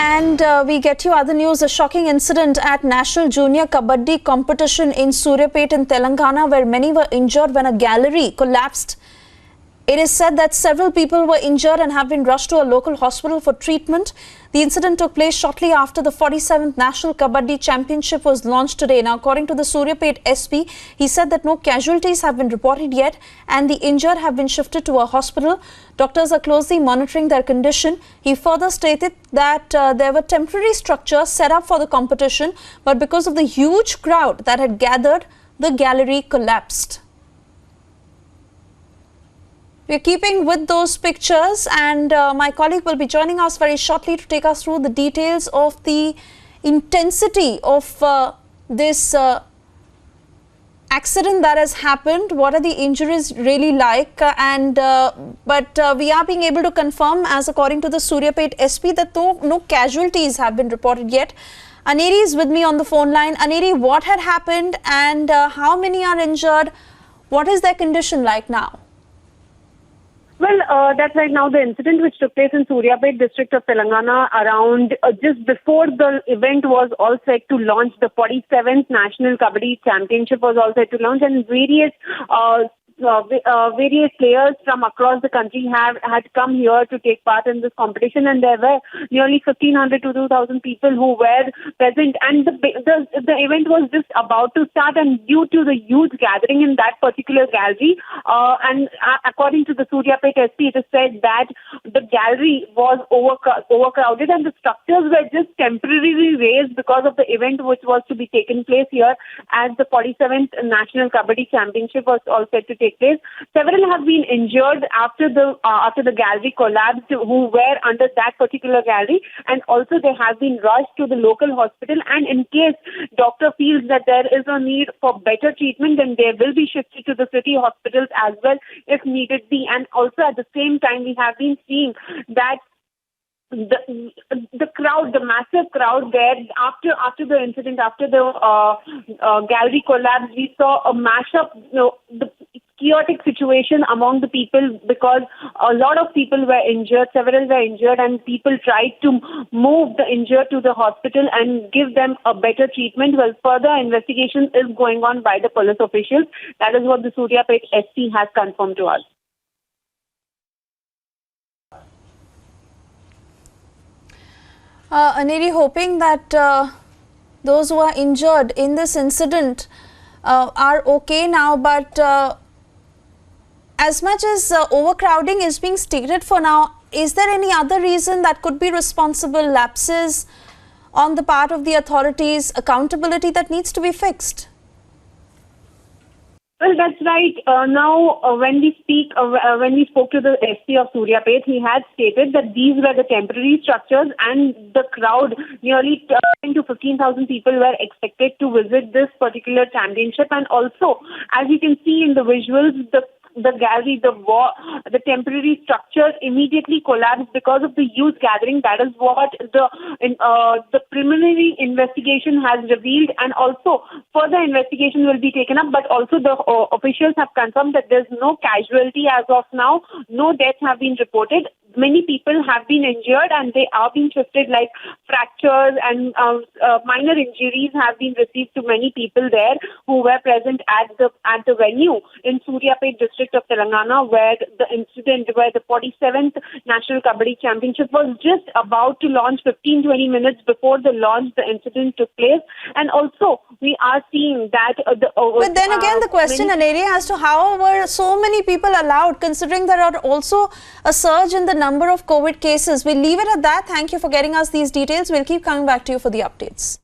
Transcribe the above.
And we get you other news. A shocking incident at National Junior Kabaddi competition in Suryapet in Telangana, where many were injured when a gallery collapsed. It is said that several people were injured and have been rushed to a local hospital for treatment. The incident took place shortly after the 47th National Kabaddi Championship was launched today. Now, according to the Suryapet SP, he said that no casualties have been reported yet and the injured have been shifted to a hospital. Doctors are closely monitoring their condition. He further stated that there were temporary structures set up for the competition, but because of the huge crowd that had gathered, the gallery collapsed. We're keeping with those pictures, and my colleague will be joining us very shortly to take us through the details of the intensity of this accident that has happened. What are the injuries really like? But we are being able to confirm, as according to the Suryapet SP, that no casualties have been reported yet. Aneri is with me on the phone line. Aneri, what had happened and how many are injured? What is their condition like now? Well, that's right now the incident which took place in Suryapet district of Telangana around just before the event was all set to launch. The 47th National Kabaddi Championship was all set to launch, and various players from across the country had come here to take part in this competition, and there were nearly 1,500 to 2,000 people who were present, and the event was just about to start, and due to the huge gathering in that particular gallery, and according to the Suryapet SP, it is said that the gallery was overcrowded and the structures were just temporarily raised because of the event which was to be taken place here, as the 47th National Kabaddi Championship was all set to take place. Several have been injured after the gallery collapsed, who were under that particular gallery, and also they have been rushed to the local hospital, and in case doctor feels that there is a need for better treatment, then they will be shifted to the city hospitals as well if needed be. And also at the same time, we have been seeing that the crowd, the massive crowd there after the incident, after the gallery collapse, we saw a mashup, the chaotic situation among the people, because a lot of people were injured, several were injured, and people tried to move the injured to the hospital and give them a better treatment. Well, further investigation is going on by the police officials. That is what the Suryapet SP has confirmed to us. Aneri, hoping that those who are injured in this incident are okay now, but as much as overcrowding is being stated for now, is there any other reason that could be responsible? Lapses on the part of the authorities, accountability that needs to be fixed? Well, that's right. Now, when we spoke to the SP of Suryapet, he had stated that these were the temporary structures, and the crowd, nearly 10 to 15,000 people, were expected to visit this particular championship. And also, as you can see in the visuals, the gallery, the temporary structure immediately collapsed because of the huge gathering. That is what the preliminary investigation has revealed, and also further investigation will be taken up. But also the officials have confirmed that there's no casualty as of now. No deaths have been reported. Many people have been injured and they are being shifted, like fractures and minor injuries have been received to many people there who were present at the venue in Suryapet district of Telangana, where the 47th National Kabaddi Championship was just about to launch. 15-20 minutes before the launch, the incident took place. And also we are seeing that but then again the question, Aneri, as to how were so many people allowed, considering there are also a surge in the number of COVID cases. We'll leave it at that. Thank you for getting us these details. We'll keep coming back to you for the updates.